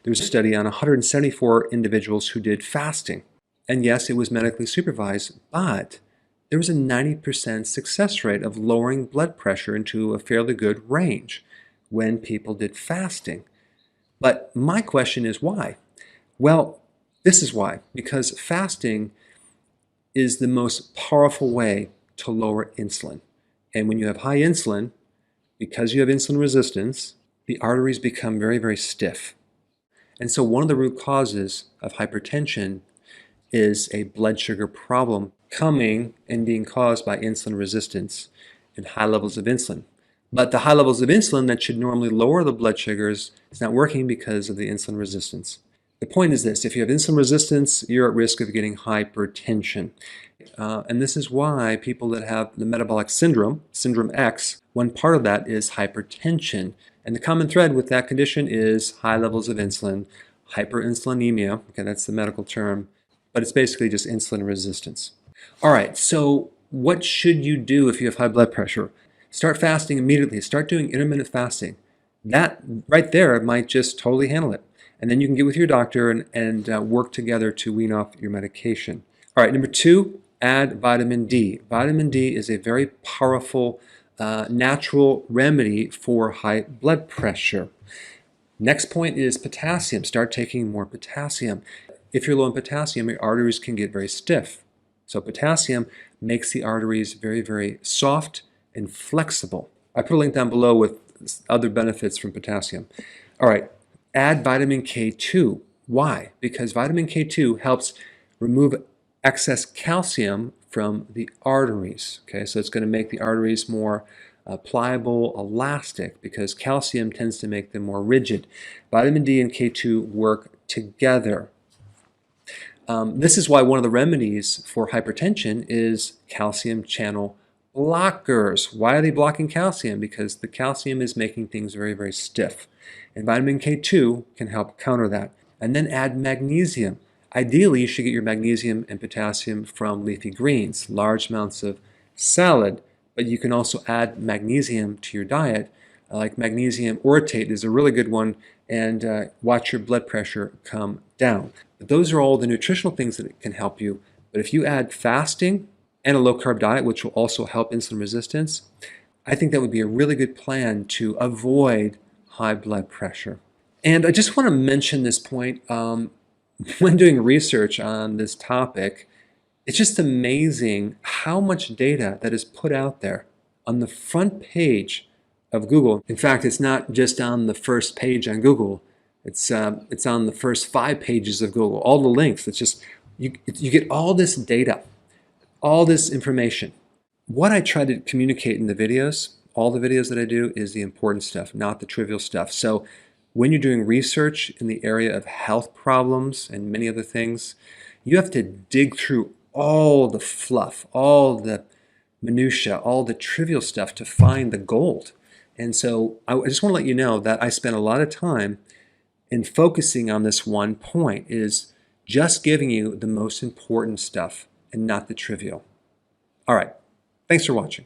There was a study on 174 individuals who did fasting. And yes, it was medically supervised, but there was a 90% success rate of lowering blood pressure into a fairly good range when people did fasting. But my question is why? Well, this is why. Because fasting is the most powerful way to lower insulin. And when you have high insulin, because you have insulin resistance, the arteries become very, very stiff. And so one of the root causes of hypertension is a blood sugar problem coming and being caused by insulin resistance and high levels of insulin. But the high levels of insulin that should normally lower the blood sugars is not working because of the insulin resistance. The point is this: if you have insulin resistance, you're at risk of getting hypertension. And this is why people that have the metabolic syndrome, syndrome X, one part of that is hypertension. And the common thread with that condition is high levels of insulin, hyperinsulinemia, okay, that's the medical term, but it's basically just insulin resistance. All right, so what should you do if you have high blood pressure? Start fasting immediately. Start doing intermittent fasting. That right there might just totally handle it. And then you can get with your doctor and work together to wean off your medication. All right, number 2, add vitamin D. Vitamin D is a very powerful natural remedy for high blood pressure. Next point is potassium. Start taking more potassium. If you're low in potassium, your arteries can get very stiff. So potassium makes the arteries very, very soft and flexible. I put a link down below with other benefits from potassium. All right, add vitamin K2. Why? Because vitamin K2 helps remove excess calcium from the arteries. Okay, so it's going to make the arteries more pliable, elastic, because calcium tends to make them more rigid. Vitamin D and K2 work together. This is why one of the remedies for hypertension is calcium channel blockers. Why are they blocking calcium? Because the calcium is making things very, very stiff. And vitamin K2 can help counter that. And then add magnesium. Ideally, you should get your magnesium and potassium from leafy greens, large amounts of salad, but you can also add magnesium to your diet. Like magnesium orotate is a really good one, and watch your blood pressure come down. But those are all the nutritional things that can help you. But if you add fasting and a low-carb diet, which will also help insulin resistance, I think that would be a really good plan to avoid high blood pressure. And I just want to mention this point. When doing research on this topic, it's just amazing how much data that is put out there on the front page of Google. In fact, it's not just on the first page on Google. It's on the first 5 pages of Google. All the links. It's just you get all this data, all this information. What I try to communicate in the videos, all the videos that I do, is the important stuff, not the trivial stuff. So when you're doing research in the area of health problems and many other things, you have to dig through all the fluff, all the minutia, all the trivial stuff to find the gold. And so I just want to let you know that I spent a lot of time in focusing on this one point, is just giving you the most important stuff and not the trivial. All right, thanks for watching.